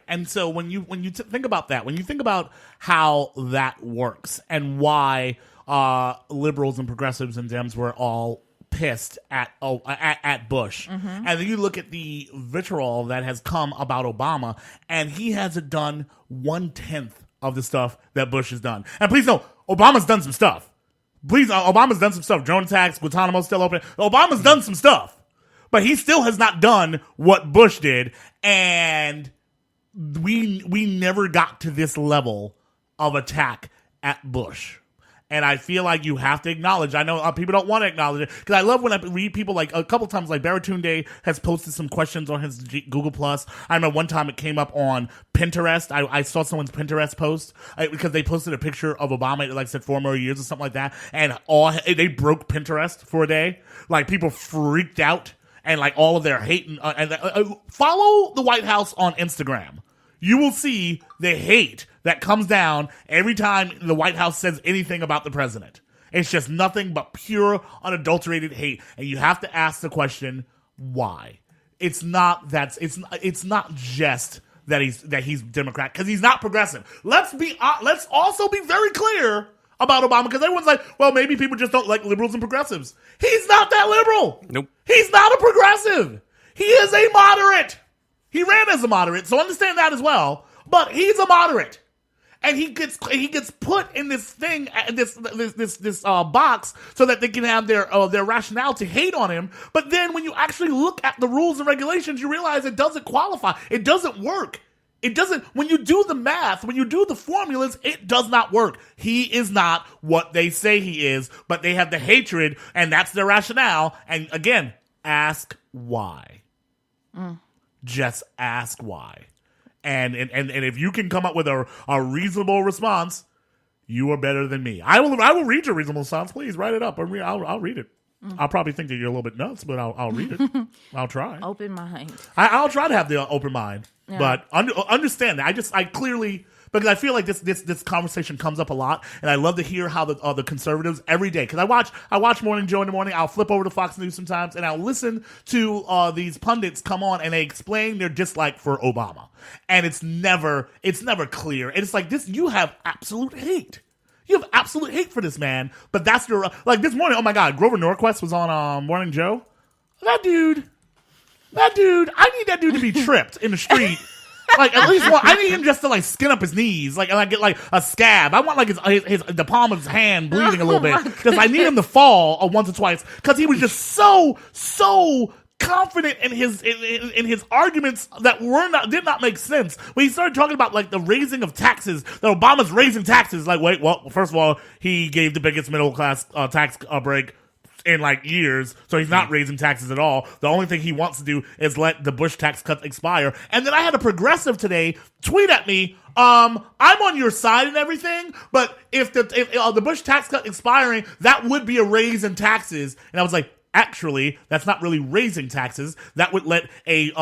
And so when you think about that, when you think about how that works and why liberals and progressives and Dems were all pissed at Bush, and then you look at the vitriol that has come about Obama, and he hasn't done 1/10 of the stuff that Bush has done. And please know, Obama's done some stuff. Obama's done some stuff. Drone attacks, Guantanamo's still open. Obama's done some stuff. But he still has not done what Bush did, and we never got to this level of attack at Bush. And I feel like you have to acknowledge. I know people don't want to acknowledge it because I love when I read people like a couple times. Like Baratunde has posted some questions on his Google Plus. I remember one time it came up on Pinterest. I saw someone's Pinterest post because they posted a picture of Obama. It like said 4 more years or something like that, and they broke Pinterest for a day. Like people freaked out. And like all of their hate and follow the White House on Instagram. You will see the hate that comes down every time the White House says anything about the president. It's just nothing but pure, unadulterated hate, and you have to ask the question, why? It's not just that he's Democrat because he's not progressive. Let's also be very clear about Obama, because everyone's like, well, maybe people just don't like liberals and progressives. He's not that liberal. Nope. He's not a progressive. He is a moderate. He ran as a moderate, so understand that as well. But he's a moderate, and he gets put in this thing, this box, so that they can have their rationale to hate on him. But then when you actually look at the rules and regulations, you realize it doesn't qualify. It doesn't work. It doesn't, when you do the math, when you do the formulas, it does not work. He is not what they say he is, but they have the hatred, and that's their rationale. And again, ask why. Just ask why. And if you can come up with a reasonable response, you are better than me. I will read your reasonable response. Please write it up. I'll read it. I'll probably think that you're a little bit nuts, but I'll read it. I'll try. Open mind. I'll try to have the open mind. Yeah. But understand that I clearly, because I feel like this conversation comes up a lot, and I love to hear how the conservatives every day, because I watch Morning Joe in the morning. I'll flip over to Fox News sometimes, and I'll listen to these pundits come on and they explain their dislike for Obama, and it's never clear. And it's like this: you have absolute hate. You have absolute hate for this man, but that's your like this morning. Oh my God, Grover Norquist was on Morning Joe. That dude, I need that dude to be tripped in the street. Like at least one. I need him just to like skin up his knees, like and I get like a scab. I want like the palm of his hand bleeding a little bit because I need him to fall once or twice because he was just so confident in his arguments that did not make sense. When he started talking about like the raising of taxes, that Obama's raising taxes, like wait, well, first of all, he gave the biggest middle class tax break in like years, so he's not raising taxes at all. The only thing he wants to do is let the Bush tax cut expire. And then I had a progressive today tweet at me, I'm on your side and everything, but if the Bush tax cut expiring, that would be a raise in taxes. And I was like, actually, that's not really raising taxes. That would let a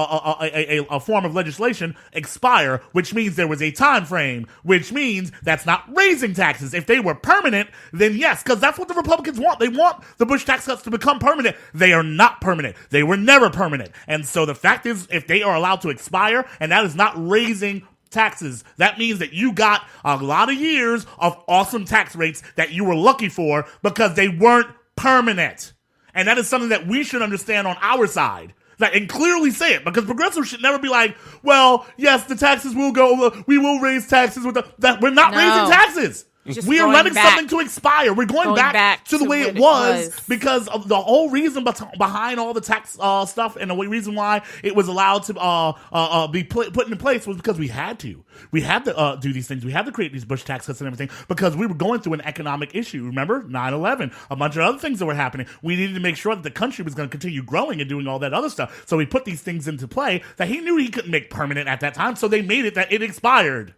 form of legislation expire, which means there was a time frame, which means that's not raising taxes. If they were permanent, then yes, because that's what the Republicans want. They want the Bush tax cuts to become permanent. They are not permanent. They were never permanent. And so the fact is, if they are allowed to expire, and that is not raising taxes, that means that you got a lot of years of awesome tax rates that you were lucky for because they weren't permanent. And that is something that we should understand on our side. And clearly say it, because progressives should never be like, well, yes, the taxes will go, we will raise taxes with that. We're not raising taxes. We are letting something to expire. We're going back to the way it was because of the whole reason behind all the tax stuff, and the reason why it was allowed to be put into place was because we had to. We had to do these things. We had to create these Bush tax cuts and everything because we were going through an economic issue. Remember? 9/11, a bunch of other things that were happening. We needed to make sure that the country was going to continue growing and doing all that other stuff. So we put these things into play that he knew he couldn't make permanent at that time. So they made it that it expired.